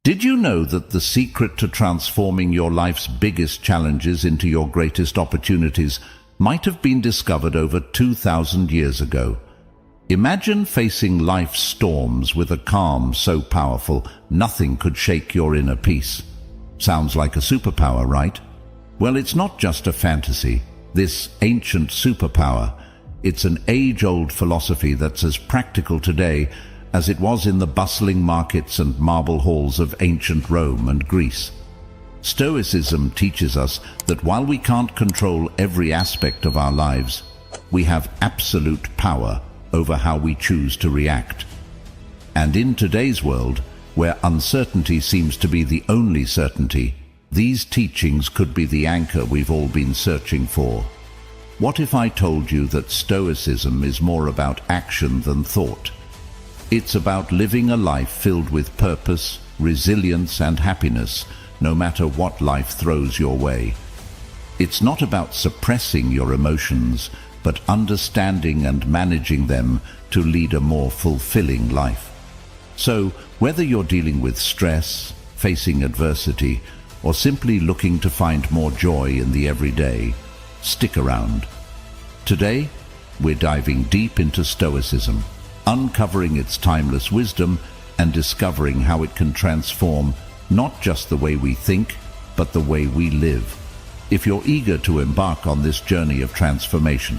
Did you know that the secret to transforming your life's biggest challenges into your greatest opportunities might have been discovered over 2,000 years ago? Imagine facing life's storms with a calm so powerful nothing could shake your inner peace. Sounds like a superpower, right? Well, it's not just a fantasy. This ancient superpower, it's an age-old philosophy that's as practical today as it was in the bustling markets and marble halls of ancient Rome and Greece. Stoicism teaches us that while we can't control every aspect of our lives, we have absolute power over how we choose to react. And in today's world, where uncertainty seems to be the only certainty, these teachings could be the anchor we've all been searching for. What if I told you that Stoicism is more about action than thought? It's about living a life filled with purpose, resilience, and happiness, no matter what life throws your way. It's not about suppressing your emotions, but understanding and managing them to lead a more fulfilling life. So, whether you're dealing with stress, facing adversity, or simply looking to find more joy in the everyday, stick around. Today, we're diving deep into Stoicism, uncovering its timeless wisdom and discovering how it can transform not just the way we think, but the way we live. If you're eager to embark on this journey of transformation,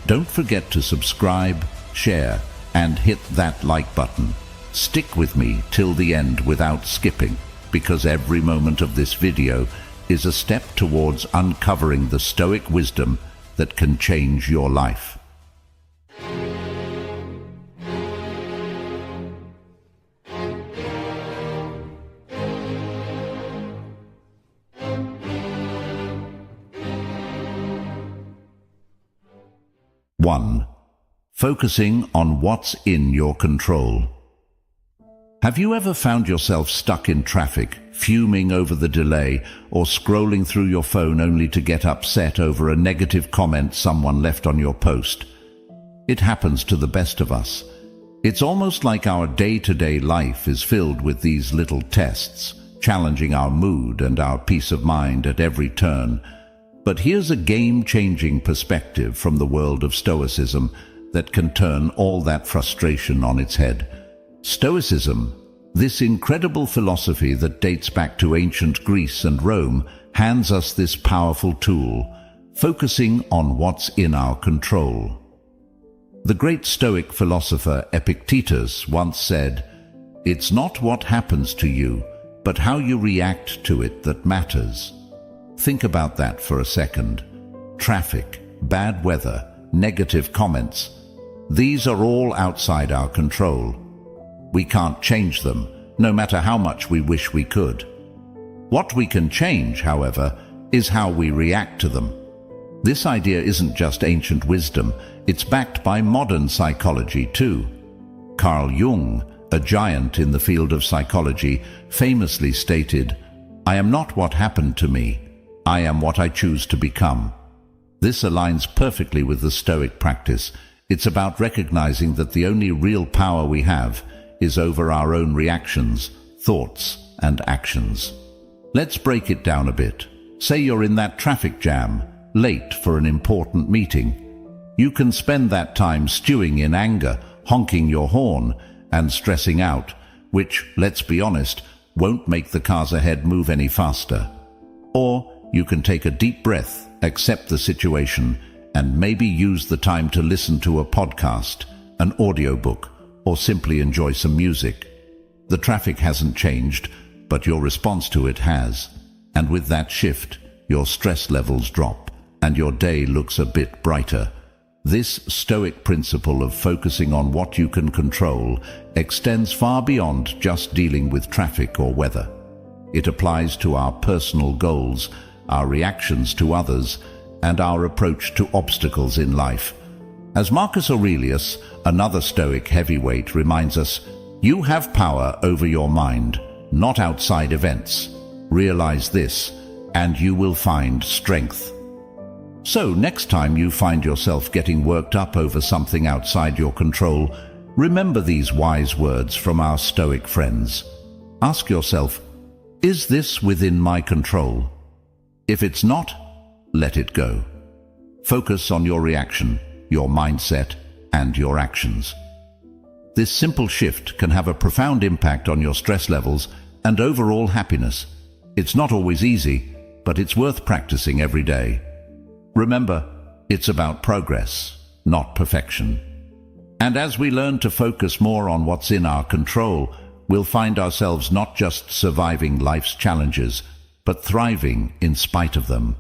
don't forget to subscribe, share, and hit that like button. Stick with me till the end without skipping, because every moment of this video is a step towards uncovering the Stoic wisdom that can change your life. One, focusing on what's in your control. Have you ever found yourself stuck in traffic, fuming over the delay, or scrolling through your phone only to get upset over a negative comment someone left on your post? It happens to the best of us. It's almost like our day-to-day life is filled with these little tests, challenging our mood and our peace of mind at every turn. But here's a game-changing perspective from the world of Stoicism that can turn all that frustration on its head. Stoicism, this incredible philosophy that dates back to ancient Greece and Rome, hands us this powerful tool, focusing on what's in our control. The great Stoic philosopher Epictetus once said, "It's not what happens to you, but how you react to it that matters." Think about that for a second. Traffic, bad weather, negative comments, these are all outside our control. We can't change them, no matter how much we wish we could. What we can change, however, is how we react to them. This idea isn't just ancient wisdom, it's backed by modern psychology too. Carl Jung, a giant in the field of psychology, famously stated, "I am not what happened to me. I am what I choose to become." This aligns perfectly with the Stoic practice. It's about recognizing that the only real power we have is over our own reactions, thoughts, and actions. Let's break it down a bit. Say you're in that traffic jam, late for an important meeting. You can spend that time stewing in anger, honking your horn, and stressing out, which, let's be honest, won't make the cars ahead move any faster. Or you can take a deep breath, accept the situation, and maybe use the time to listen to a podcast, an audiobook, or simply enjoy some music. The traffic hasn't changed, but your response to it has. And with that shift, your stress levels drop, and your day looks a bit brighter. This Stoic principle of focusing on what you can control extends far beyond just dealing with traffic or weather. It applies to our personal goals, our reactions to others, and our approach to obstacles in life. As Marcus Aurelius, another Stoic heavyweight, reminds us, you have power over your mind, not outside events. Realize this, and you will find strength. So next time you find yourself getting worked up over something outside your control, remember these wise words from our Stoic friends. Ask yourself, Is this within my control? If it's not, let it go. Focus on your reaction, your mindset, and your actions. This simple shift can have a profound impact on your stress levels and overall happiness. It's not always easy, but it's worth practicing every day. Remember, it's about progress, not perfection. And as we learn to focus more on what's in our control, we'll find ourselves not just surviving life's challenges, but thriving in spite of them.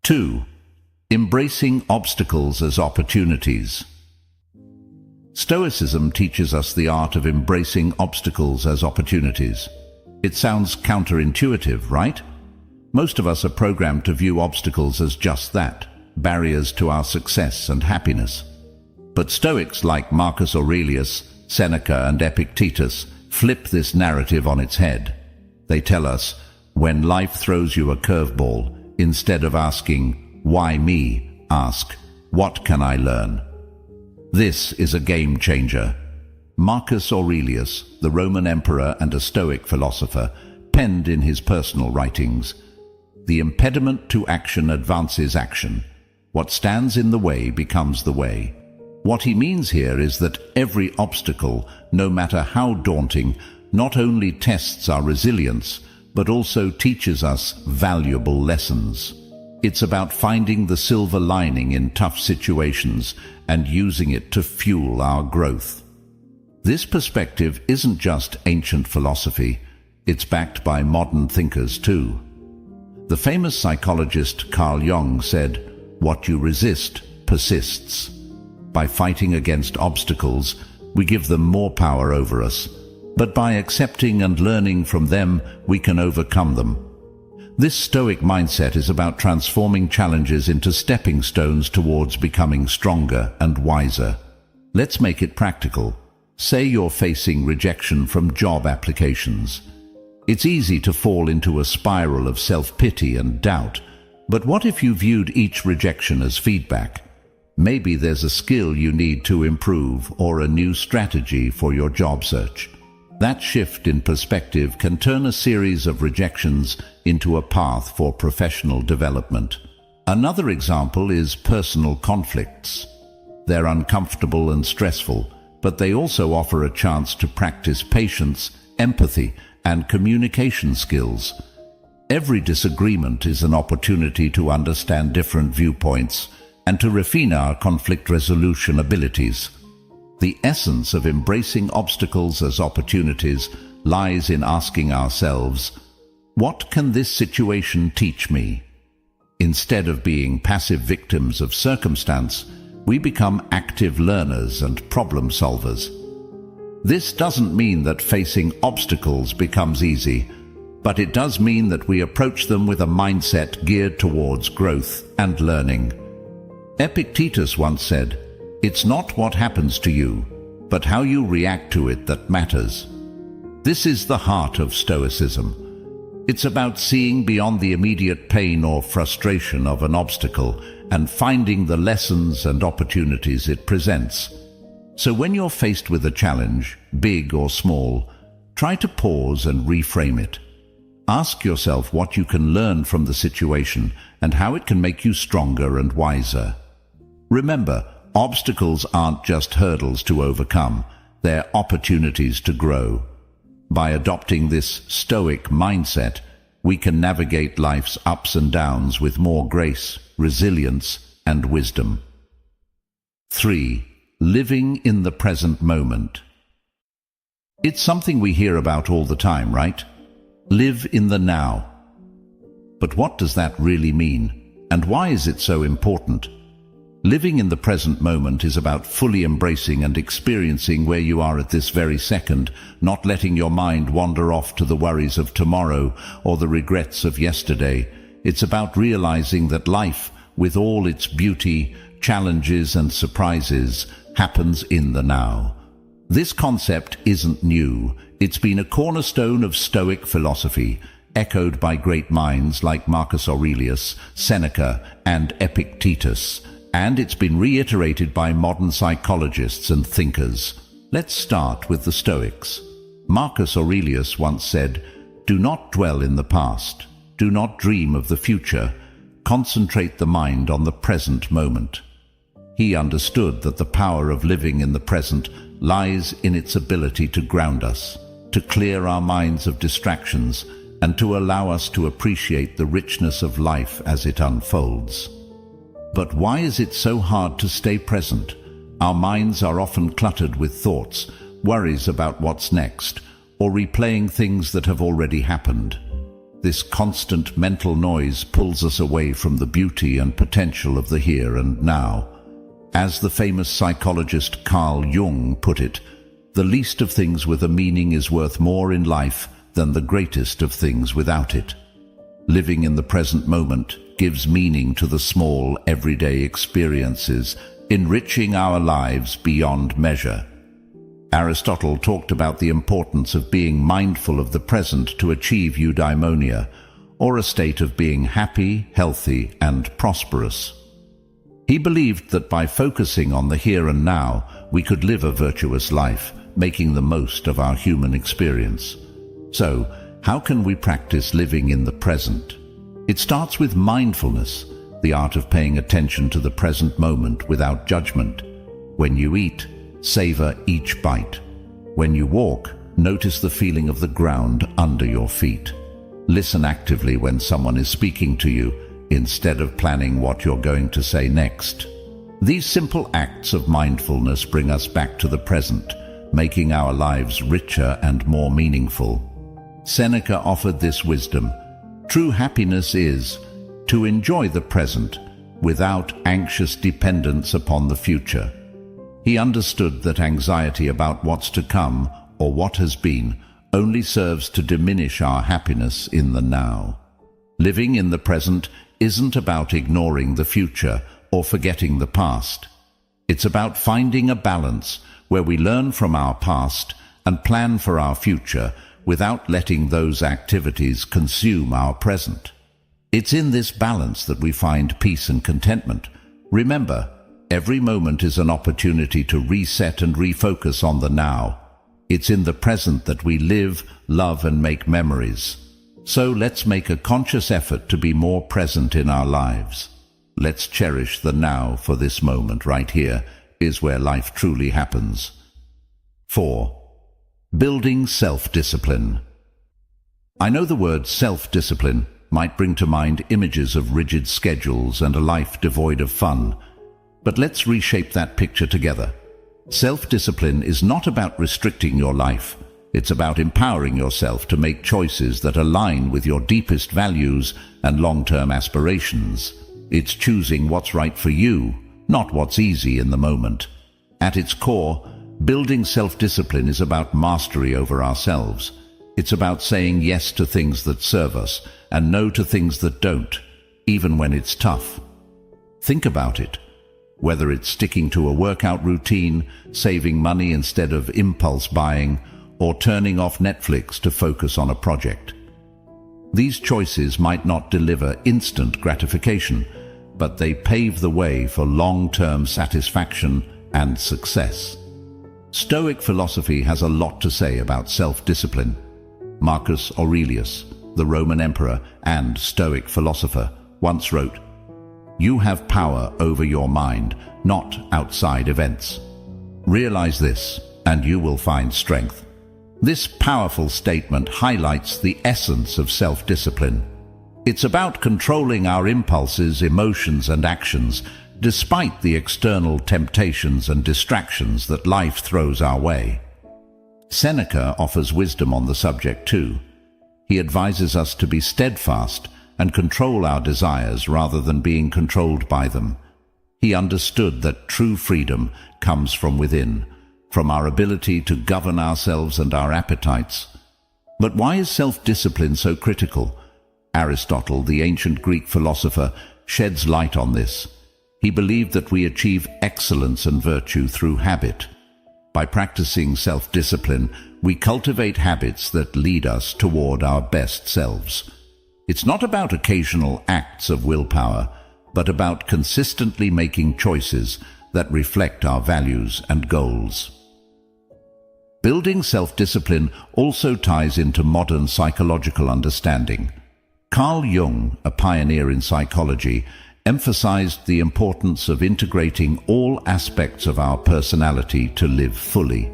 2. Embracing obstacles as opportunities. Stoicism teaches us the art of embracing obstacles as opportunities. It sounds counterintuitive, right? Most of us are programmed to view obstacles as just that, barriers to our success and happiness. But Stoics like Marcus Aurelius, Seneca, and Epictetus flip this narrative on its head. They tell us, when life throws you a curveball, instead of asking, "Why me?" ask, "What can I learn?" This is a game changer. Marcus Aurelius, the Roman emperor and a Stoic philosopher, penned in his personal writings, "The impediment to action advances action. What stands in the way becomes the way." What he means here is that every obstacle, no matter how daunting, not only tests our resilience, but also teaches us valuable lessons. It's about finding the silver lining in tough situations and using it to fuel our growth. This perspective isn't just ancient philosophy, it's backed by modern thinkers too. The famous psychologist Carl Jung said, "What you resist persists." By fighting against obstacles, we give them more power over us, but by accepting and learning from them, we can overcome them. This Stoic mindset is about transforming challenges into stepping stones towards becoming stronger and wiser. Let's make it practical. Say you're facing rejection from job applications. It's easy to fall into a spiral of self-pity and doubt, but what if you viewed each rejection as feedback? Maybe there's a skill you need to improve or a new strategy for your job search. That shift in perspective can turn a series of rejections into a path for professional development. Another example is personal conflicts. They're uncomfortable and stressful, but they also offer a chance to practice patience, empathy, and communication skills. Every disagreement is an opportunity to understand different viewpoints and to refine our conflict resolution abilities. The essence of embracing obstacles as opportunities lies in asking ourselves, what can this situation teach me? Instead of being passive victims of circumstance, we become active learners and problem solvers. This doesn't mean that facing obstacles becomes easy, but it does mean that we approach them with a mindset geared towards growth and learning. Epictetus once said, "It's not what happens to you, but how you react to it that matters." This is the heart of Stoicism. It's about seeing beyond the immediate pain or frustration of an obstacle and finding the lessons and opportunities it presents. So when you're faced with a challenge, big or small, try to pause and reframe it. Ask yourself what you can learn from the situation and how it can make you stronger and wiser. Remember, obstacles aren't just hurdles to overcome, they're opportunities to grow. By adopting this Stoic mindset, we can navigate life's ups and downs with more grace, resilience, and wisdom. 3. Living in the present moment. It's something we hear about all the time, right? Live in the now. But what does that really mean? And why is it so important? Living in the present moment is about fully embracing and experiencing where you are at this very second, not letting your mind wander off to the worries of tomorrow or the regrets of yesterday. It's about realizing that life, with all its beauty, challenges and surprises, happens in the now. This concept isn't new. It's been a cornerstone of Stoic philosophy, echoed by great minds like Marcus Aurelius, Seneca, and Epictetus. And it's been reiterated by modern psychologists and thinkers. Let's start with the Stoics. Marcus Aurelius once said, Do not dwell in the past. Do not dream of the future. Concentrate the mind on the present moment. He understood that the power of living in the present lies in its ability to ground us, to clear our minds of distractions, and to allow us to appreciate the richness of life as it unfolds. But why is it so hard to stay present? Our minds are often cluttered with thoughts, worries about what's next, or replaying things that have already happened. This constant mental noise pulls us away from the beauty and potential of the here and now. As the famous psychologist Carl Jung put it, the least of things with a meaning is worth more in life than the greatest of things without it. Living in the present moment gives meaning to the small, everyday experiences, enriching our lives beyond measure. Aristotle talked about the importance of being mindful of the present to achieve eudaimonia, or a state of being happy, healthy, and prosperous. He believed that by focusing on the here and now, we could live a virtuous life, making the most of our human experience. So, how can we practice living in the present? It starts with mindfulness, the art of paying attention to the present moment without judgment. When you eat, savor each bite. When you walk, notice the feeling of the ground under your feet. Listen actively when someone is speaking to you, instead of planning what you're going to say next. These simple acts of mindfulness bring us back to the present, making our lives richer and more meaningful. Seneca offered this wisdom: true happiness is to enjoy the present without anxious dependence upon the future. He understood that anxiety about what's to come or what has been only serves to diminish our happiness in the now. Living in the present isn't about ignoring the future or forgetting the past. It's about finding a balance where we learn from our past and plan for our future without letting those activities consume our present. It's in this balance that we find peace and contentment. Remember, every moment is an opportunity to reset and refocus on the now. It's in the present that we live, love, and make memories. So let's make a conscious effort to be more present in our lives. Let's cherish the now, for this moment right here is where life truly happens. 4. Building self-discipline. I know the word self-discipline might bring to mind images of rigid schedules and a life devoid of fun, but let's reshape that picture together. Self-discipline is not about restricting your life. It's about empowering yourself to make choices that align with your deepest values and long-term aspirations. It's choosing what's right for you, not what's easy in the moment. At its core, building self-discipline is about mastery over ourselves. It's about saying yes to things that serve us and no to things that don't, even when it's tough. Think about it. Whether it's sticking to a workout routine, saving money instead of impulse buying, or turning off Netflix to focus on a project. These choices might not deliver instant gratification, but they pave the way for long-term satisfaction and success. Stoic philosophy has a lot to say about self-discipline. Marcus Aurelius, the Roman emperor and Stoic philosopher, once wrote, "You have power over your mind, not outside events. Realize this, and you will find strength." This powerful statement highlights the essence of self-discipline. It's about controlling our impulses, emotions, and actions, despite the external temptations and distractions that life throws our way. Seneca offers wisdom on the subject too. He advises us to be steadfast and control our desires rather than being controlled by them. He understood that true freedom comes from within, from our ability to govern ourselves and our appetites. But why is self-discipline so critical? Aristotle, the ancient Greek philosopher, sheds light on this. He believed that we achieve excellence and virtue through habit. By practicing self-discipline, we cultivate habits that lead us toward our best selves. It's not about occasional acts of willpower, but about consistently making choices that reflect our values and goals. Building self-discipline also ties into modern psychological understanding. Carl Jung, a pioneer in psychology, emphasized the importance of integrating all aspects of our personality to live fully.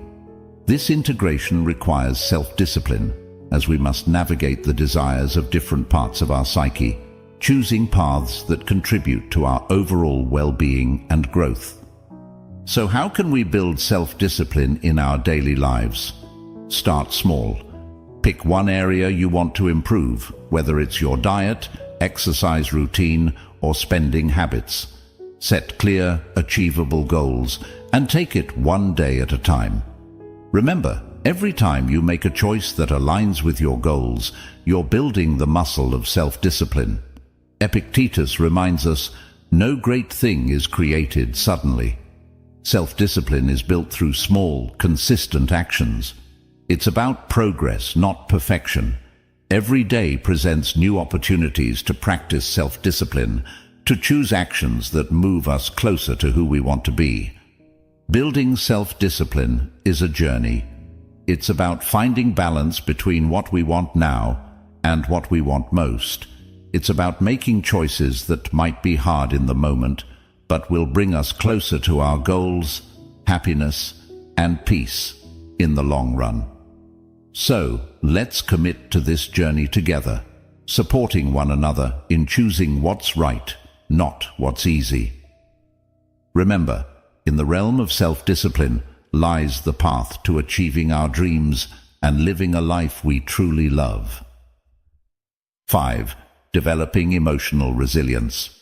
This integration requires self-discipline, as we must navigate the desires of different parts of our psyche, choosing paths that contribute to our overall well-being and growth. So how can we build self-discipline in our daily lives? Start small. Pick one area you want to improve, whether it's your diet, exercise routine, or spending habits. Set clear, achievable goals and take it one day at a time. Remember, every time you make a choice that aligns with your goals, you're building the muscle of self-discipline. Epictetus reminds us, no great thing is created suddenly. Self-discipline is built through small, consistent actions. It's about progress, not perfection. Every day presents new opportunities to practice self-discipline, to choose actions that move us closer to who we want to be. Building self-discipline is a journey. It's about finding balance between what we want now and what we want most. It's about making choices that might be hard in the moment, but will bring us closer to our goals, happiness, and peace in the long run. So, let's commit to this journey together, supporting one another in choosing what's right, not what's easy. Remember, in the realm of self-discipline lies the path to achieving our dreams and living a life we truly love. 5. Developing emotional resilience.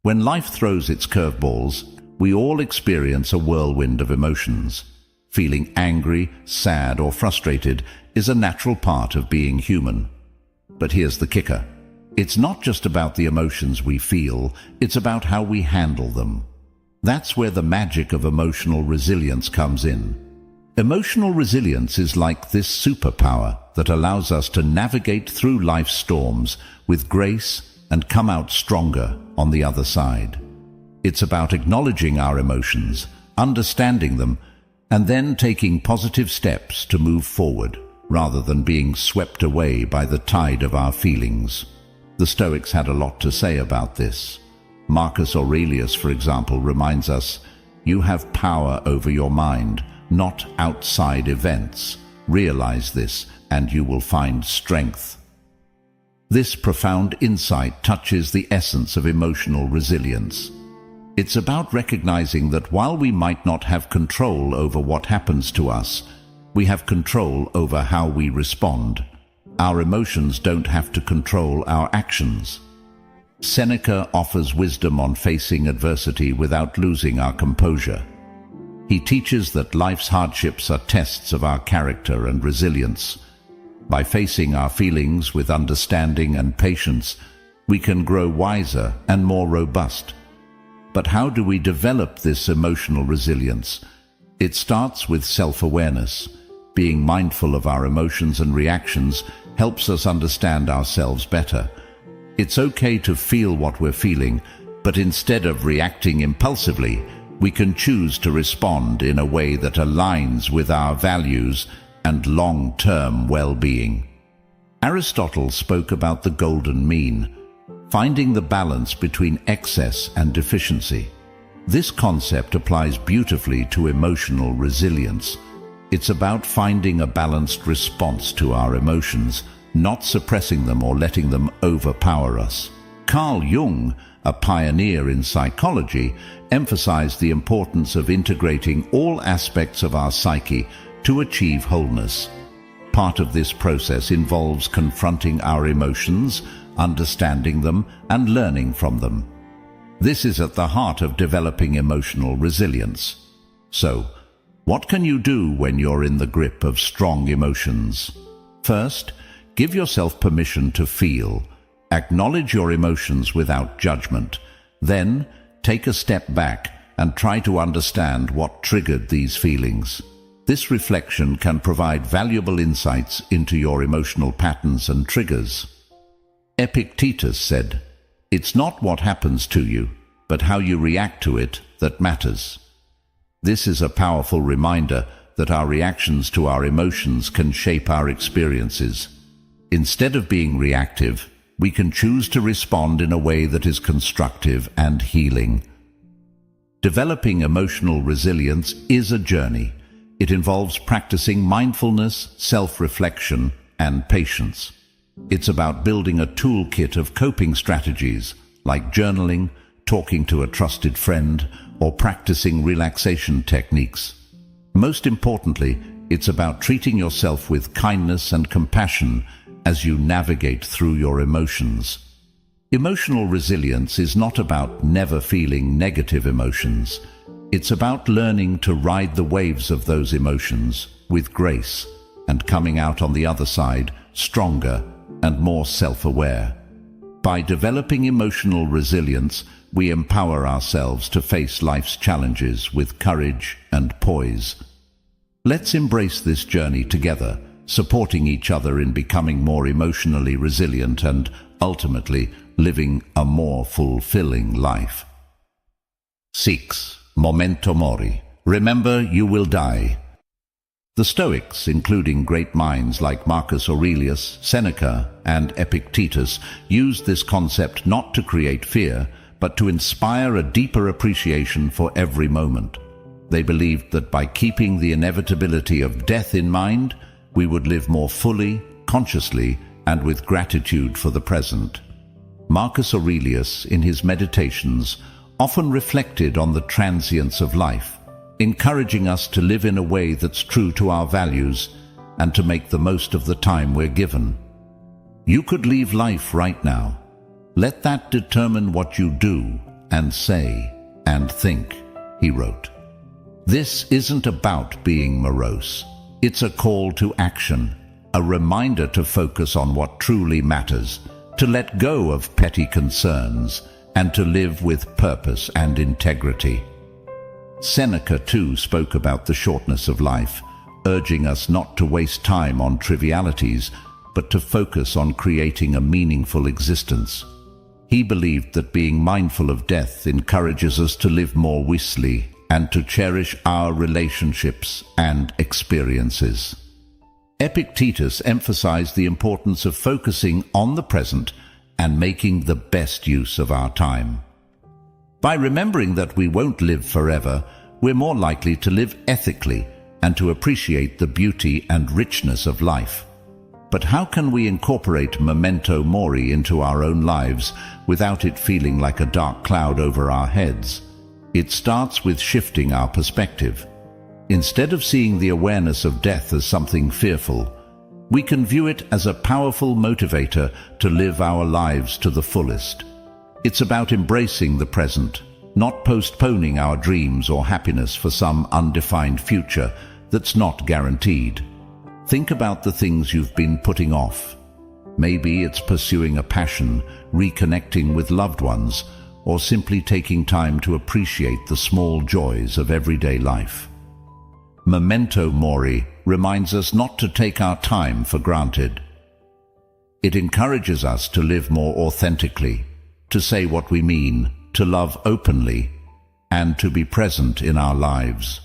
When life throws its curveballs, we all experience a whirlwind of emotions. Feeling angry, sad, or frustrated is a natural part of being human. But here's the kicker. It's not just about the emotions we feel, it's about how we handle them. That's where the magic of emotional resilience comes in. Emotional resilience is like this superpower that allows us to navigate through life's storms with grace and come out stronger on the other side. It's about acknowledging our emotions, understanding them, and then taking positive steps to move forward, rather than being swept away by the tide of our feelings. The Stoics had a lot to say about this. Marcus Aurelius, for example, reminds us, "You have power over your mind, not outside events. Realize this, and you will find strength." This profound insight touches the essence of emotional resilience. It's about recognizing that while we might not have control over what happens to us, we have control over how we respond. Our emotions don't have to control our actions. Seneca offers wisdom on facing adversity without losing our composure. He teaches that life's hardships are tests of our character and resilience. By facing our feelings with understanding and patience, we can grow wiser and more robust. But how do we develop this emotional resilience? It starts with self-awareness. Being mindful of our emotions and reactions helps us understand ourselves better. It's okay to feel what we're feeling, but instead of reacting impulsively, we can choose to respond in a way that aligns with our values and long-term well-being. Aristotle spoke about the golden mean, finding the balance between excess and deficiency. This concept applies beautifully to emotional resilience. It's about finding a balanced response to our emotions, not suppressing them or letting them overpower us. Carl Jung, a pioneer in psychology, emphasized the importance of integrating all aspects of our psyche to achieve wholeness. Part of this process involves confronting our emotions, understanding them, and learning from them. This is at the heart of developing emotional resilience. So, what can you do when you're in the grip of strong emotions? First, give yourself permission to feel. Acknowledge your emotions without judgment. Then, take a step back and try to understand what triggered these feelings. This reflection can provide valuable insights into your emotional patterns and triggers. Epictetus said, "It's not what happens to you, but how you react to it that matters." This is a powerful reminder that our reactions to our emotions can shape our experiences. Instead of being reactive, we can choose to respond in a way that is constructive and healing. Developing emotional resilience is a journey. It involves practicing mindfulness, self-reflection, and patience. It's about building a toolkit of coping strategies like journaling, talking to a trusted friend, or practicing relaxation techniques. Most importantly, it's about treating yourself with kindness and compassion as you navigate through your emotions. Emotional resilience is not about never feeling negative emotions. It's about learning to ride the waves of those emotions with grace and coming out on the other side stronger and more self-aware. By developing emotional resilience, we empower ourselves to face life's challenges with courage and poise. Let's embrace this journey together, supporting each other in becoming more emotionally resilient and, ultimately, living a more fulfilling life. 6. Memento mori. Remember, you will die. The Stoics, including great minds like Marcus Aurelius, Seneca, and Epictetus, used this concept not to create fear, but to inspire a deeper appreciation for every moment. They believed that by keeping the inevitability of death in mind, we would live more fully, consciously, and with gratitude for the present. Marcus Aurelius, in his meditations, often reflected on the transience of life, encouraging us to live in a way that's true to our values and to make the most of the time we're given. You could leave life right now. Let that determine what you do and say and think, he wrote. This isn't about being morose. It's a call to action, a reminder to focus on what truly matters, to let go of petty concerns, and to live with purpose and integrity. Seneca, too, spoke about the shortness of life, urging us not to waste time on trivialities, but to focus on creating a meaningful existence. He believed that being mindful of death encourages us to live more wisely and to cherish our relationships and experiences. Epictetus emphasized the importance of focusing on the present and making the best use of our time. By remembering that we won't live forever, we're more likely to live ethically and to appreciate the beauty and richness of life. But how can we incorporate memento mori into our own lives without it feeling like a dark cloud over our heads? It starts with shifting our perspective. Instead of seeing the awareness of death as something fearful, we can view it as a powerful motivator to live our lives to the fullest. It's about embracing the present, not postponing our dreams or happiness for some undefined future that's not guaranteed. Think about the things you've been putting off. Maybe it's pursuing a passion, reconnecting with loved ones, or simply taking time to appreciate the small joys of everyday life. Memento mori reminds us not to take our time for granted. It encourages us to live more authentically, to say what we mean, to love openly, and to be present in our lives.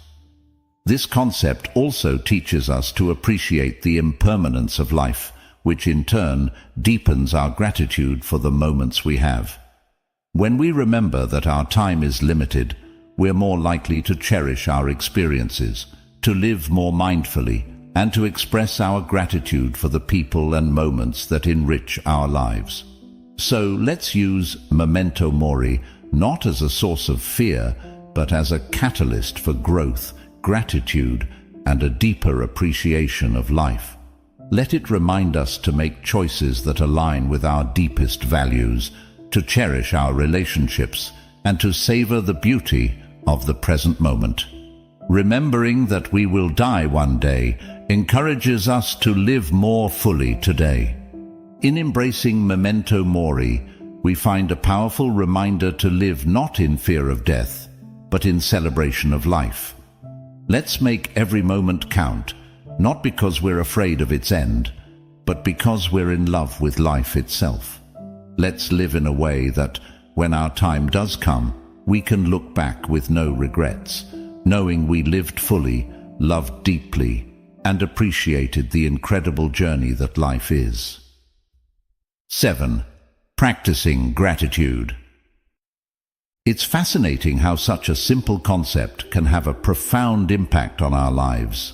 This concept also teaches us to appreciate the impermanence of life, which in turn deepens our gratitude for the moments we have. When we remember that our time is limited, we're more likely to cherish our experiences, to live more mindfully, and to express our gratitude for the people and moments that enrich our lives. So let's use memento mori not as a source of fear, but as a catalyst for growth, gratitude, and a deeper appreciation of life. Let it remind us to make choices that align with our deepest values, to cherish our relationships, and to savor the beauty of the present moment. Remembering that we will die one day encourages us to live more fully today. In embracing memento mori, we find a powerful reminder to live not in fear of death, but in celebration of life. Let's make every moment count, not because we're afraid of its end, but because we're in love with life itself. Let's live in a way that, when our time does come, we can look back with no regrets, knowing we lived fully, loved deeply, and appreciated the incredible journey that life is. 7. Practicing gratitude. It's fascinating how such a simple concept can have a profound impact on our lives.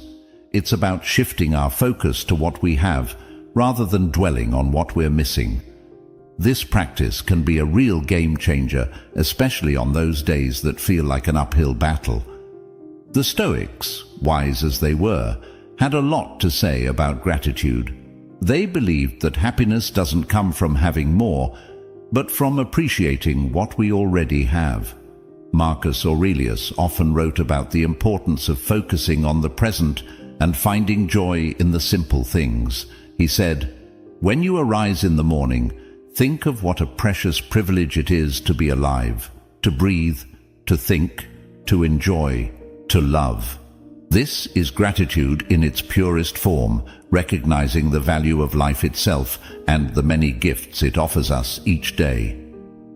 It's about shifting our focus to what we have, rather than dwelling on what we're missing. This practice can be a real game changer, especially on those days that feel like an uphill battle. The Stoics, wise as they were, had a lot to say about gratitude. They believed that happiness doesn't come from having more, but from appreciating what we already have. Marcus Aurelius often wrote about the importance of focusing on the present and finding joy in the simple things. He said, "When you arise in the morning, think of what a precious privilege it is to be alive, to breathe, to think, to enjoy, to love." This is gratitude in its purest form, recognizing the value of life itself and the many gifts it offers us each day.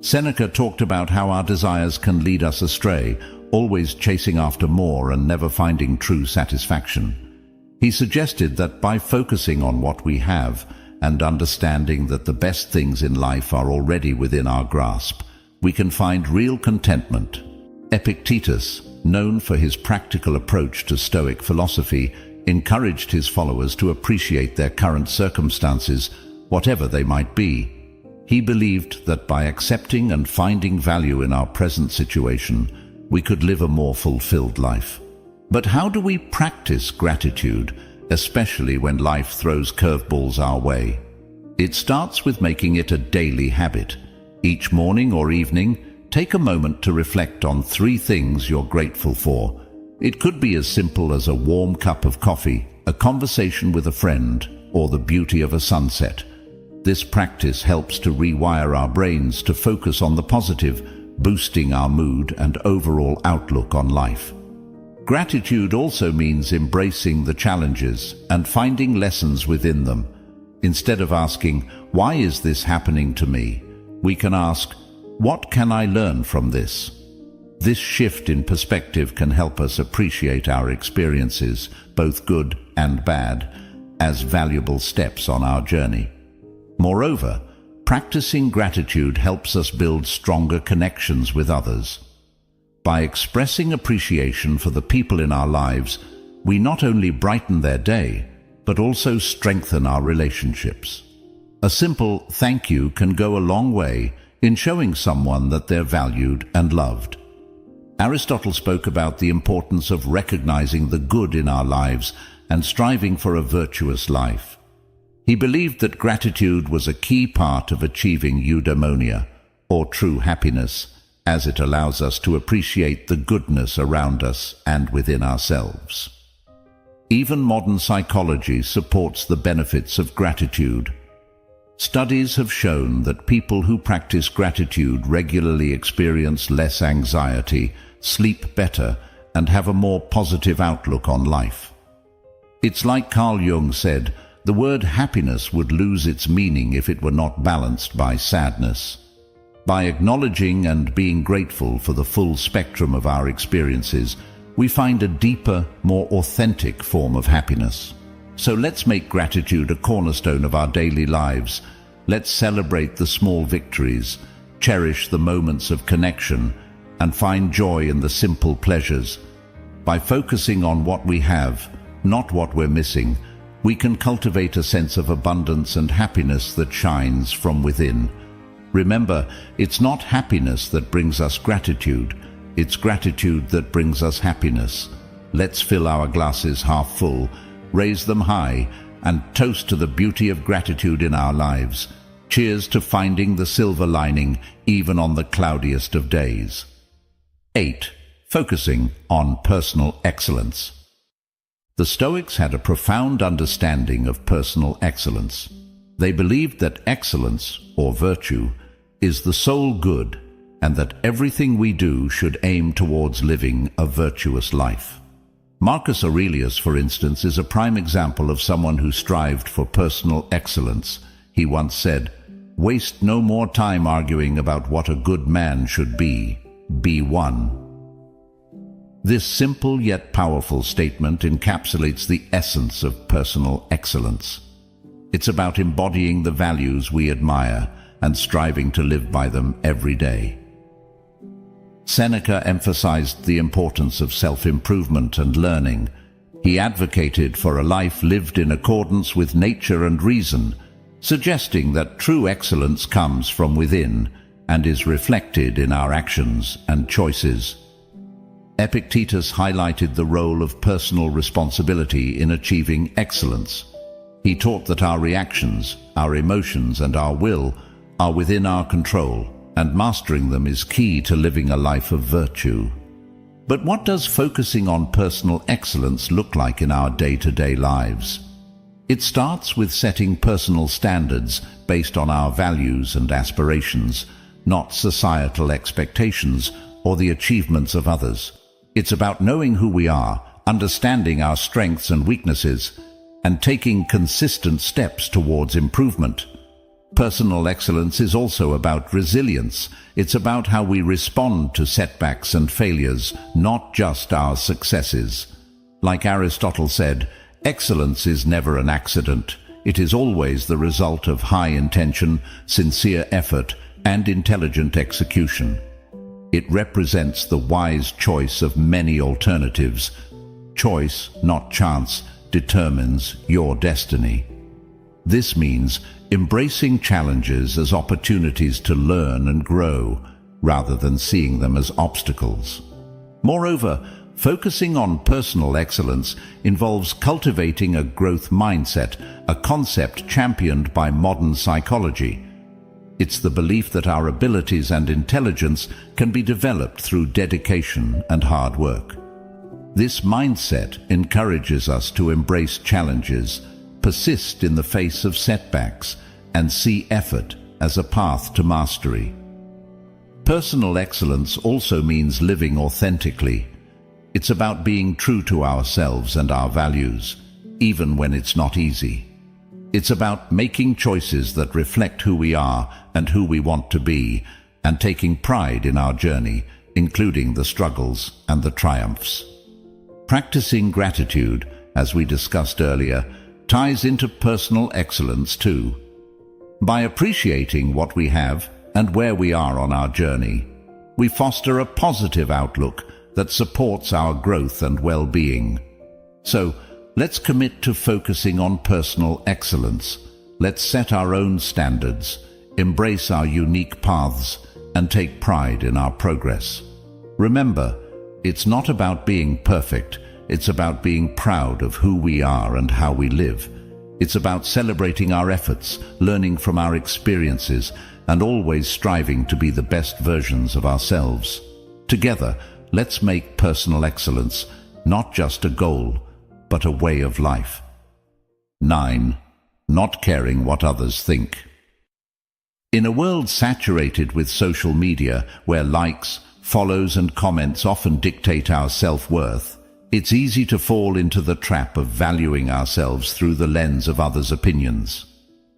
Seneca talked about how our desires can lead us astray, always chasing after more and never finding true satisfaction. He suggested that by focusing on what we have and understanding that the best things in life are already within our grasp, we can find real contentment. Epictetus, known for his practical approach to Stoic philosophy, encouraged his followers to appreciate their current circumstances, whatever they might be. He believed that by accepting and finding value in our present situation, we could live a more fulfilled life. But how do we practice gratitude, especially when life throws curveballs our way? It starts with making it a daily habit. Each morning or evening, take a moment to reflect on 3 things you're grateful for. It could be as simple as a warm cup of coffee, a conversation with a friend, or the beauty of a sunset. This practice helps to rewire our brains to focus on the positive, boosting our mood and overall outlook on life. Gratitude also means embracing the challenges and finding lessons within them. Instead of asking, "Why is this happening to me?" we can ask, "What can I learn from this?" This shift in perspective can help us appreciate our experiences, both good and bad, as valuable steps on our journey. Moreover, practicing gratitude helps us build stronger connections with others. By expressing appreciation for the people in our lives, we not only brighten their day, but also strengthen our relationships. A simple thank you can go a long way in showing someone that they're valued and loved. Aristotle spoke about the importance of recognizing the good in our lives and striving for a virtuous life. He believed that gratitude was a key part of achieving eudaimonia, or true happiness, as it allows us to appreciate the goodness around us and within ourselves. Even modern psychology supports the benefits of gratitude. Studies have shown that people who practice gratitude regularly experience less anxiety, sleep better, and have a more positive outlook on life. It's like Carl Jung said, the word happiness would lose its meaning if it were not balanced by sadness. By acknowledging and being grateful for the full spectrum of our experiences, we find a deeper, more authentic form of happiness. So let's make gratitude a cornerstone of our daily lives. Let's celebrate the small victories, cherish the moments of connection, and find joy in the simple pleasures. By focusing on what we have, not what we're missing, we can cultivate a sense of abundance and happiness that shines from within. Remember, it's not happiness that brings us gratitude, it's gratitude that brings us happiness. Let's fill our glasses half full, raise them high, and toast to the beauty of gratitude in our lives. Cheers to finding the silver lining even on the cloudiest of days. 8. Focusing on personal excellence. The Stoics had a profound understanding of personal excellence. They believed that excellence, or virtue, is the sole good, and that everything we do should aim towards living a virtuous life. Marcus Aurelius, for instance, is a prime example of someone who strived for personal excellence. He once said, "Waste no more time arguing about what a good man should be one." This simple yet powerful statement encapsulates the essence of personal excellence. It's about embodying the values we admire and striving to live by them every day. Seneca emphasized the importance of self-improvement and learning. He advocated for a life lived in accordance with nature and reason, suggesting that true excellence comes from within and is reflected in our actions and choices. Epictetus highlighted the role of personal responsibility in achieving excellence. He taught that our reactions, our emotions, and our will are within our control, and mastering them is key to living a life of virtue. But what does focusing on personal excellence look like in our day-to-day lives? It starts with setting personal standards based on our values and aspirations, not societal expectations or the achievements of others. It's about knowing who we are, understanding our strengths and weaknesses, and taking consistent steps towards improvement. Personal excellence is also about resilience. It's about how we respond to setbacks and failures, not just our successes. Like Aristotle said, excellence is never an accident. It is always the result of high intention, sincere effort, and intelligent execution. It represents the wise choice of many alternatives. Choice, not chance, determines your destiny. This means embracing challenges as opportunities to learn and grow, rather than seeing them as obstacles. Moreover, focusing on personal excellence involves cultivating a growth mindset, a concept championed by modern psychology. It's the belief that our abilities and intelligence can be developed through dedication and hard work. This mindset encourages us to embrace challenges, persist in the face of setbacks, and see effort as a path to mastery. Personal excellence also means living authentically. It's about being true to ourselves and our values, even when it's not easy. It's about making choices that reflect who we are and who we want to be, and taking pride in our journey, including the struggles and the triumphs. Practicing gratitude, as we discussed earlier, ties into personal excellence too. By appreciating what we have and where we are on our journey, we foster a positive outlook that supports our growth and well-being. So, let's commit to focusing on personal excellence. Let's set our own standards, embrace our unique paths, and take pride in our progress. Remember, it's not about being perfect. It's about being proud of who we are and how we live. It's about celebrating our efforts, learning from our experiences, and always striving to be the best versions of ourselves. Together, let's make personal excellence not just a goal, but a way of life. 9. Not caring what others think. In a world saturated with social media, where likes, follows, and comments often dictate our self-worth, it's easy to fall into the trap of valuing ourselves through the lens of others' opinions.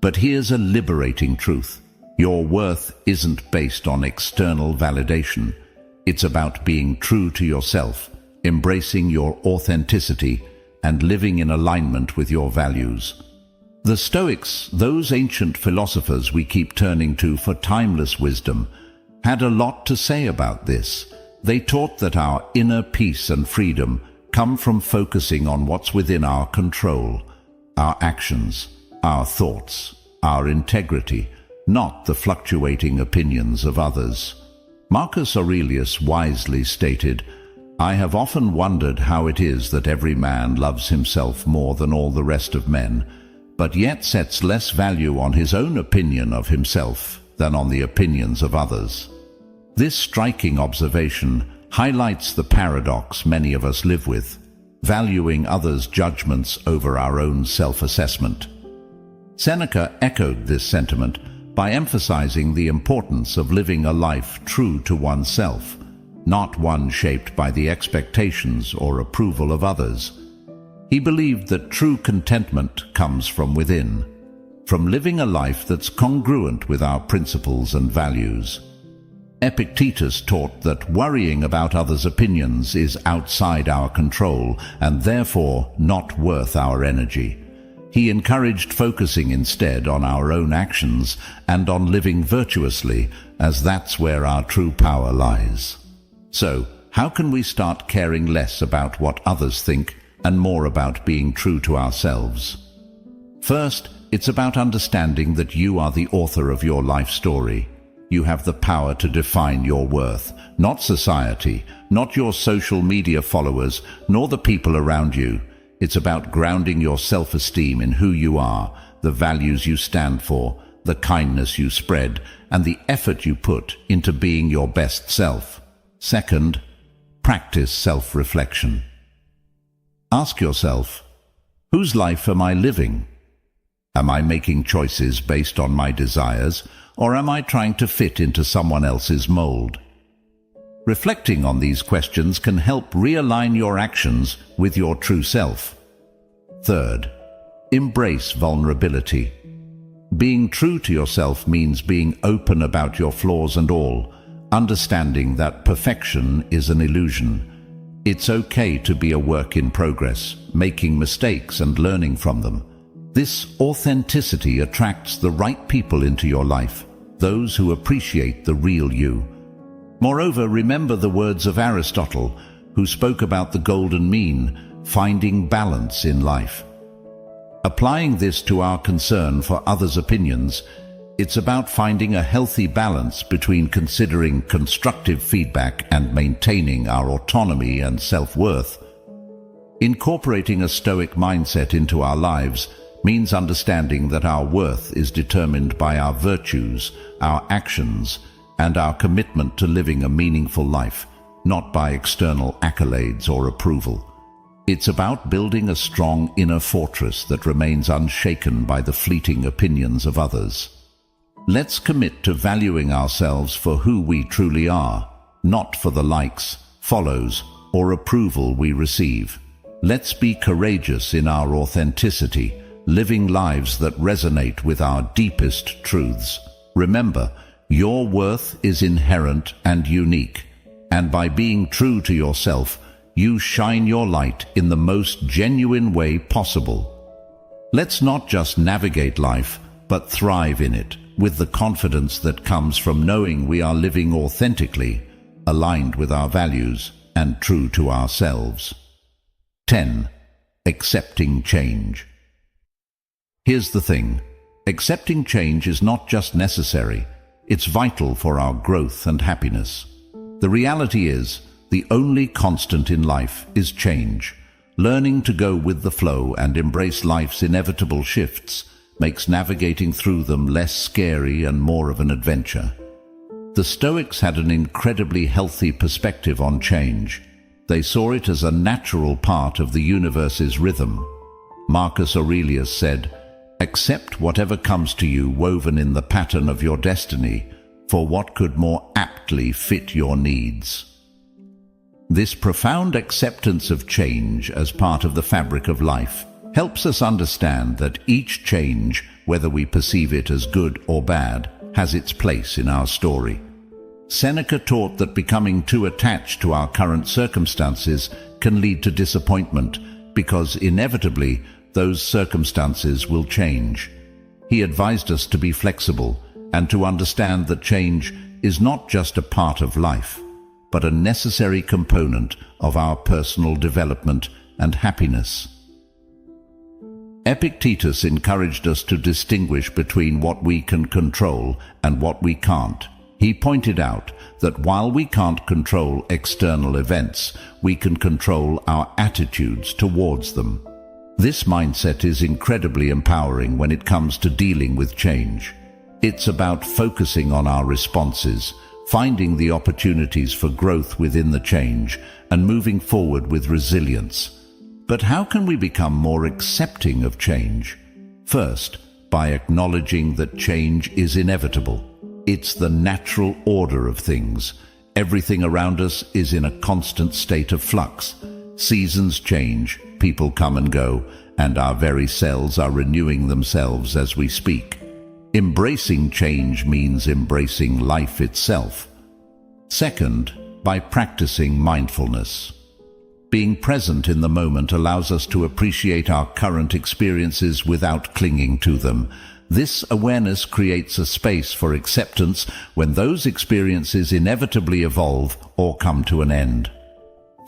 But here's a liberating truth. Your worth isn't based on external validation. It's about being true to yourself, embracing your authenticity, and living in alignment with your values. The Stoics, those ancient philosophers we keep turning to for timeless wisdom, had a lot to say about this. They taught that our inner peace and freedom come from focusing on what's within our control, our actions, our thoughts, our integrity, not the fluctuating opinions of others. Marcus Aurelius wisely stated, "I have often wondered how it is that every man loves himself more than all the rest of men, but yet sets less value on his own opinion of himself than on the opinions of others." This striking observation highlights the paradox many of us live with, valuing others' judgments over our own self-assessment. Seneca echoed this sentiment by emphasizing the importance of living a life true to oneself, not one shaped by the expectations or approval of others. He believed that true contentment comes from within, from living a life that's congruent with our principles and values. Epictetus taught that worrying about others' opinions is outside our control and therefore not worth our energy. He encouraged focusing instead on our own actions and on living virtuously, as that's where our true power lies. So, how can we start caring less about what others think and more about being true to ourselves? First, it's about understanding that you are the author of your life story. You have the power to define your worth, not society, not your social media followers, nor the people around you. It's about grounding your self-esteem in who you are, the values you stand for, the kindness you spread, and the effort you put into being your best self. Second, practice self-reflection. Ask yourself, whose life am I living? Am I making choices based on my desires, or am I trying to fit into someone else's mold? Reflecting on these questions can help realign your actions with your true self. Third, embrace vulnerability. Being true to yourself means being open about your flaws and all, understanding that perfection is an illusion. It's okay to be a work in progress, making mistakes and learning from them. This authenticity attracts the right people into your life, those who appreciate the real you. Moreover, remember the words of Aristotle, who spoke about the golden mean, finding balance in life. Applying this to our concern for others' opinions, it's about finding a healthy balance between considering constructive feedback and maintaining our autonomy and self-worth. Incorporating a Stoic mindset into our lives means understanding that our worth is determined by our virtues, our actions, and our commitment to living a meaningful life, not by external accolades or approval. It's about building a strong inner fortress that remains unshaken by the fleeting opinions of others. Let's commit to valuing ourselves for who we truly are, not for the likes, follows, or approval we receive. Let's be courageous in our authenticity, living lives that resonate with our deepest truths. Remember, your worth is inherent and unique, and by being true to yourself, you shine your light in the most genuine way possible. Let's not just navigate life, but thrive in it, with the confidence that comes from knowing we are living authentically, aligned with our values, and true to ourselves. 10. Accepting change. Here's the thing. Accepting change is not just necessary, it's vital for our growth and happiness. The reality is, the only constant in life is change. Learning to go with the flow and embrace life's inevitable shifts makes navigating through them less scary and more of an adventure. The Stoics had an incredibly healthy perspective on change. They saw it as a natural part of the universe's rhythm. Marcus Aurelius said, "Accept whatever comes to you woven in the pattern of your destiny, for what could more aptly fit your needs?" This profound acceptance of change as part of the fabric of life helps us understand that each change, whether we perceive it as good or bad, has its place in our story. Seneca taught that becoming too attached to our current circumstances can lead to disappointment, because inevitably those circumstances will change. He advised us to be flexible and to understand that change is not just a part of life, but a necessary component of our personal development and happiness. Epictetus encouraged us to distinguish between what we can control and what we can't. He pointed out that while we can't control external events, we can control our attitudes towards them. This mindset is incredibly empowering when it comes to dealing with change. It's about focusing on our responses, finding the opportunities for growth within the change, and moving forward with resilience. But how can we become more accepting of change? First, by acknowledging that change is inevitable. It's the natural order of things. Everything around us is in a constant state of flux. Seasons change, people come and go, and our very selves are renewing themselves as we speak. Embracing change means embracing life itself. Second, by practicing mindfulness. Being present in the moment allows us to appreciate our current experiences without clinging to them. This awareness creates a space for acceptance when those experiences inevitably evolve or come to an end.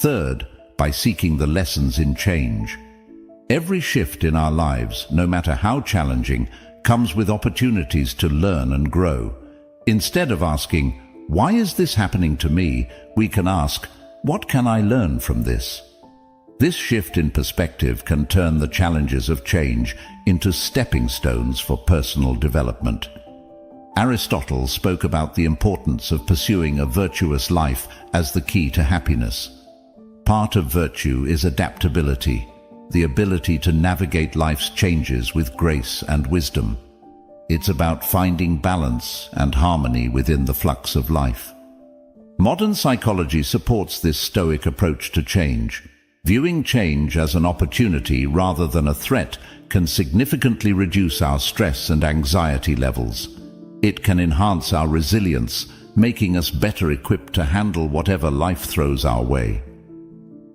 Third, by seeking the lessons in change. Every shift in our lives, no matter how challenging, comes with opportunities to learn and grow. Instead of asking, "Why is this happening to me?" we can ask, "What can I learn from this?" This shift in perspective can turn the challenges of change into stepping stones for personal development. Aristotle spoke about the importance of pursuing a virtuous life as the key to happiness. Part of virtue is adaptability, the ability to navigate life's changes with grace and wisdom. It's about finding balance and harmony within the flux of life. Modern psychology supports this Stoic approach to change. Viewing change as an opportunity rather than a threat can significantly reduce our stress and anxiety levels. It can enhance our resilience, making us better equipped to handle whatever life throws our way.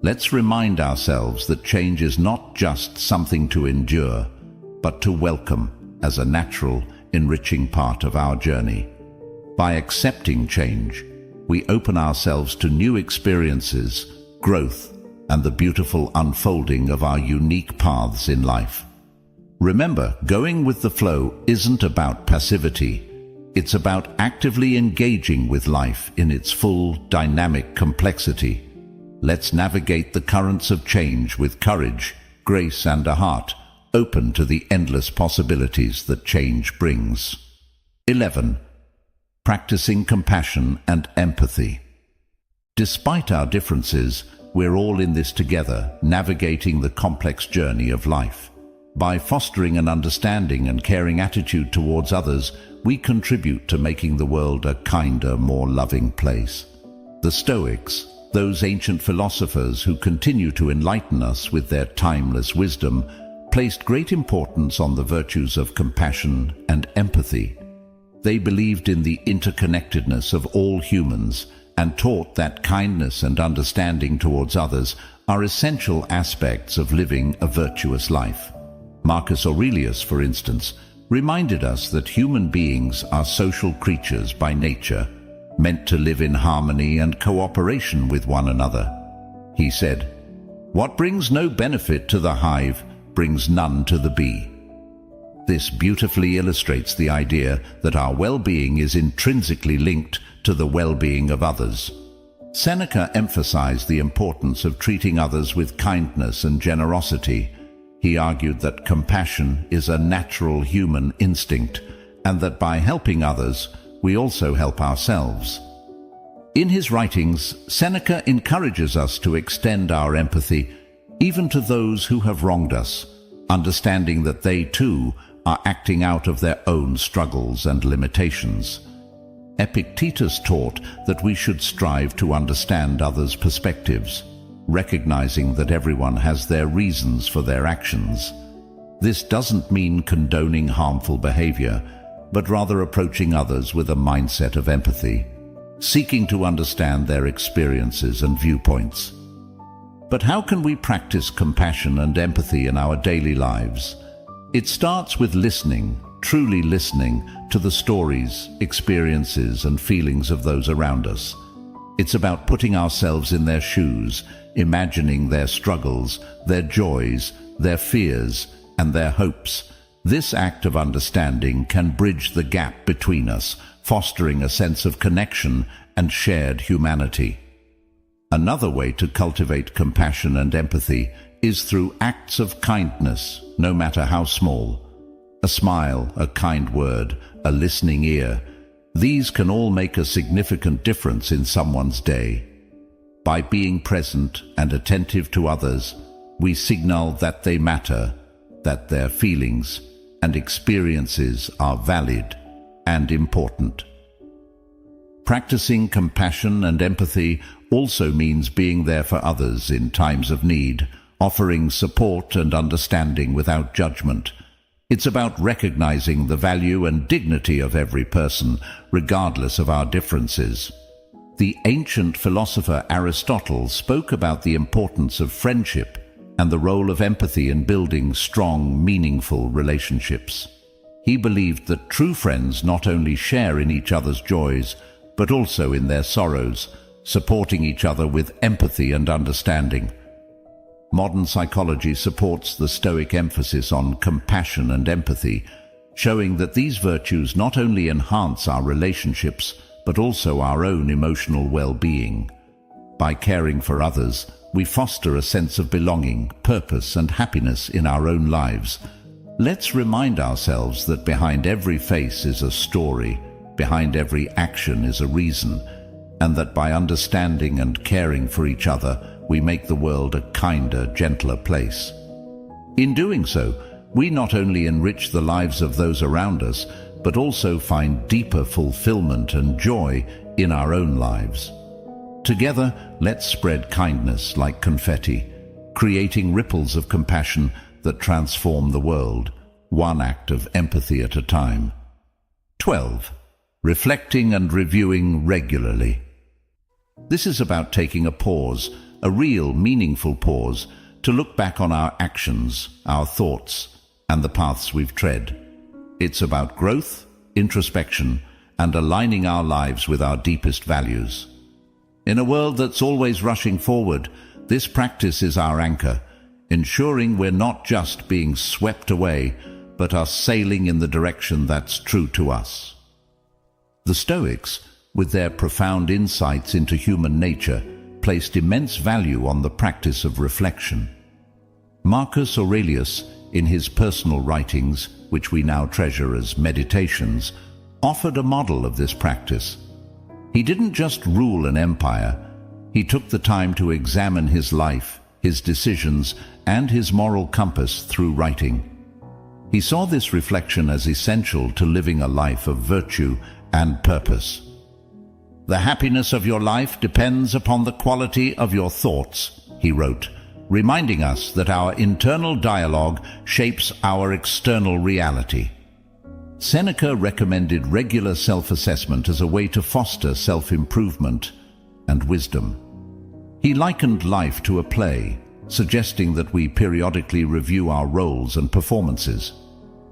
Let's remind ourselves that change is not just something to endure, but to welcome as a natural, enriching part of our journey. By accepting change, we open ourselves to new experiences, growth, and the beautiful unfolding of our unique paths in life. Remember, going with the flow isn't about passivity. It's about actively engaging with life in its full, dynamic complexity. Let's navigate the currents of change with courage, grace, and a heart open to the endless possibilities that change brings. 11. Practicing compassion and empathy. Despite our differences, we're all in this together, navigating the complex journey of life. By fostering an understanding and caring attitude towards others, we contribute to making the world a kinder, more loving place. The Stoics, those ancient philosophers who continue to enlighten us with their timeless wisdom, placed great importance on the virtues of compassion and empathy. They believed in the interconnectedness of all humans and taught that kindness and understanding towards others are essential aspects of living a virtuous life. Marcus Aurelius, for instance, reminded us that human beings are social creatures by nature, meant to live in harmony and cooperation with one another. He said, "What brings no benefit to the hive brings none to the bee." This beautifully illustrates the idea that our well-being is intrinsically linked to the well-being of others. Seneca emphasized the importance of treating others with kindness and generosity. He argued that compassion is a natural human instinct, and that by helping others, we also help ourselves. In his writings, Seneca encourages us to extend our empathy even to those who have wronged us, understanding that they too are acting out of their own struggles and limitations. Epictetus taught that we should strive to understand others' perspectives, recognizing that everyone has their reasons for their actions. This doesn't mean condoning harmful behavior, but rather approaching others with a mindset of empathy, seeking to understand their experiences and viewpoints. But how can we practice compassion and empathy in our daily lives? It starts with listening, truly listening to the stories, experiences, and feelings of those around us. It's about putting ourselves in their shoes, imagining their struggles, their joys, their fears, and their hopes. This act of understanding can bridge the gap between us, fostering a sense of connection and shared humanity. Another way to cultivate compassion and empathy is through acts of kindness, no matter how small. A smile, a kind word, a listening ear, these can all make a significant difference in someone's day. By being present and attentive to others, we signal that they matter, that their feelings and experiences are valid and important. Practicing compassion and empathy also means being there for others in times of need, offering support and understanding without judgment. It's about recognizing the value and dignity of every person, regardless of our differences. The ancient philosopher Aristotle spoke about the importance of friendship and the role of empathy in building strong, meaningful relationships. He believed that true friends not only share in each other's joys, but also in their sorrows, supporting each other with empathy and understanding. Modern psychology supports the Stoic emphasis on compassion and empathy, showing that these virtues not only enhance our relationships, but also our own emotional well-being. By caring for others, we foster a sense of belonging, purpose, and happiness in our own lives. Let's remind ourselves that behind every face is a story, behind every action is a reason, and that by understanding and caring for each other, we make the world a kinder, gentler place. In doing so, we not only enrich the lives of those around us, but also find deeper fulfillment and joy in our own lives. Together, let's spread kindness like confetti, creating ripples of compassion that transform the world, one act of empathy at a time. 12. Reflecting and reviewing regularly. This is about taking a pause, a real, meaningful pause, to look back on our actions, our thoughts, and the paths we've tread. It's about growth, introspection, and aligning our lives with our deepest values. In a world that's always rushing forward, this practice is our anchor, ensuring we're not just being swept away, but are sailing in the direction that's true to us. The Stoics, with their profound insights into human nature, placed immense value on the practice of reflection. Marcus Aurelius, in his personal writings, which we now treasure as meditations, offered a model of this practice. He didn't just rule an empire, he took the time to examine his life, his decisions, and his moral compass through writing. He saw this reflection as essential to living a life of virtue and purpose. "The happiness of your life depends upon the quality of your thoughts," he wrote, reminding us that our internal dialogue shapes our external reality. Seneca recommended regular self-assessment as a way to foster self-improvement and wisdom. He likened life to a play, suggesting that we periodically review our roles and performances.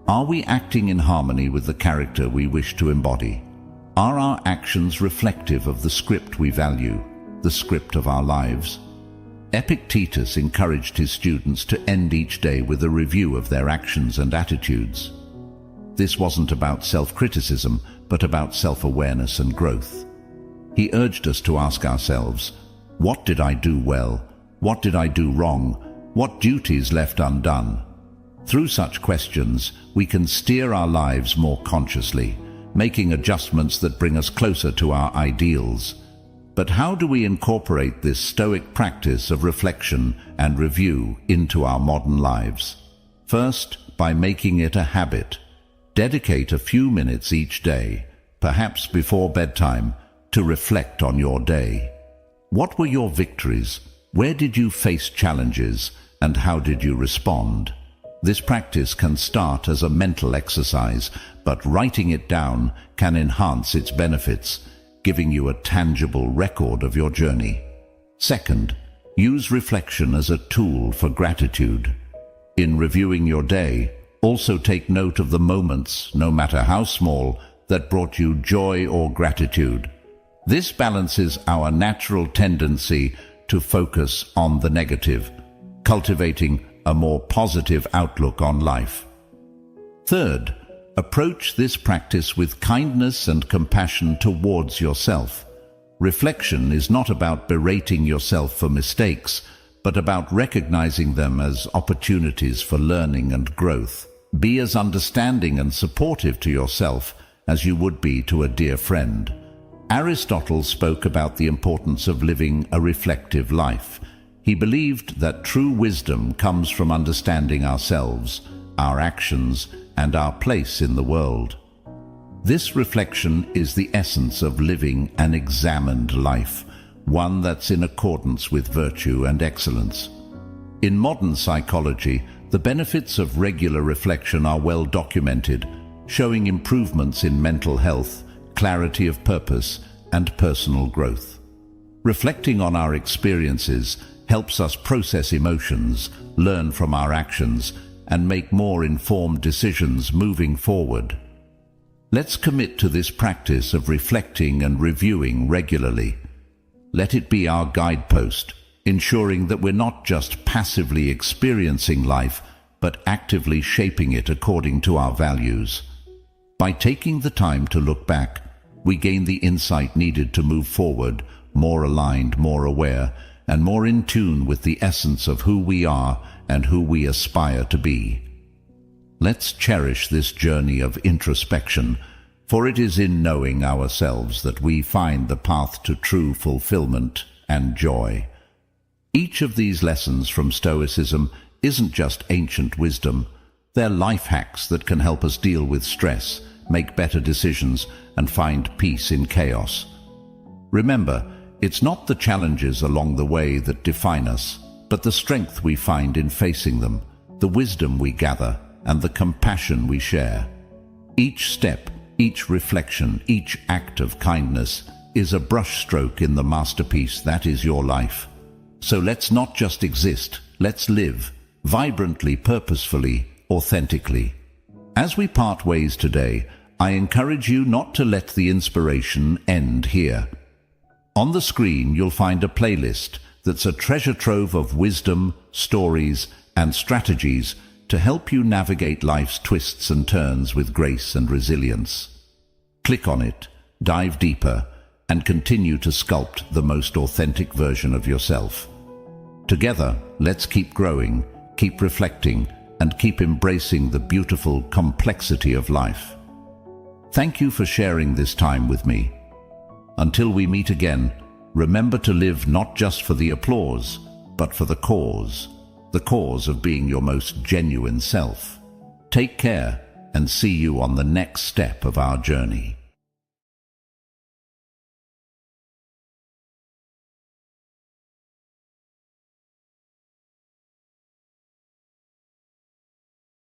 Are we acting in harmony with the character we wish to embody? Are our actions reflective of the script we value, the script of our lives? Epictetus encouraged his students to end each day with a review of their actions and attitudes. This wasn't about self-criticism, but about self-awareness and growth. He urged us to ask ourselves, what did I do well? What did I do wrong? What duties left undone? Through such questions, we can steer our lives more consciously, making adjustments that bring us closer to our ideals. But how do we incorporate this Stoic practice of reflection and review into our modern lives? First, by making it a habit. Dedicate a few minutes each day, perhaps before bedtime, to reflect on your day. What were your victories? Where did you face challenges? And how did you respond? This practice can start as a mental exercise, but writing it down can enhance its benefits, giving you a tangible record of your journey. Second, use reflection as a tool for gratitude. In reviewing your day, also take note of the moments, no matter how small, that brought you joy or gratitude. This balances our natural tendency to focus on the negative, cultivating a more positive outlook on life. Third, approach this practice with kindness and compassion towards yourself. Reflection is not about berating yourself for mistakes, but about recognizing them as opportunities for learning and growth. Be as understanding and supportive to yourself as you would be to a dear friend. Aristotle spoke about the importance of living a reflective life. He believed that true wisdom comes from understanding ourselves, our actions, and our place in the world. This reflection is the essence of living an examined life, one that's in accordance with virtue and excellence. In modern psychology, the benefits of regular reflection are well documented, showing improvements in mental health, clarity of purpose, and personal growth. Reflecting on our experiences helps us process emotions, learn from our actions, and make more informed decisions moving forward. Let's commit to this practice of reflecting and reviewing regularly. Let it be our guidepost, ensuring that we're not just passively experiencing life, but actively shaping it according to our values. By taking the time to look back, we gain the insight needed to move forward, more aligned, more aware, and more in tune with the essence of who we are and who we aspire to be. Let's cherish this journey of introspection, for it is in knowing ourselves that we find the path to true fulfillment and joy. Each of these lessons from Stoicism isn't just ancient wisdom. They're life hacks that can help us deal with stress, make better decisions, and find peace in chaos. Remember, it's not the challenges along the way that define us, but the strength we find in facing them, the wisdom we gather, and the compassion we share. Each step, each reflection, each act of kindness is a brushstroke in the masterpiece that is your life. So let's not just exist, let's live, vibrantly, purposefully, authentically. As we part ways today, I encourage you not to let the inspiration end here. On the screen, you'll find a playlist that's a treasure trove of wisdom, stories, and strategies to help you navigate life's twists and turns with grace and resilience. Click on it, dive deeper, and continue to sculpt the most authentic version of yourself. Together, let's keep growing, keep reflecting, and keep embracing the beautiful complexity of life. Thank you for sharing this time with me. Until we meet again, remember to live not just for the applause, but for the cause of being your most genuine self. Take care, and see you on the next step of our journey.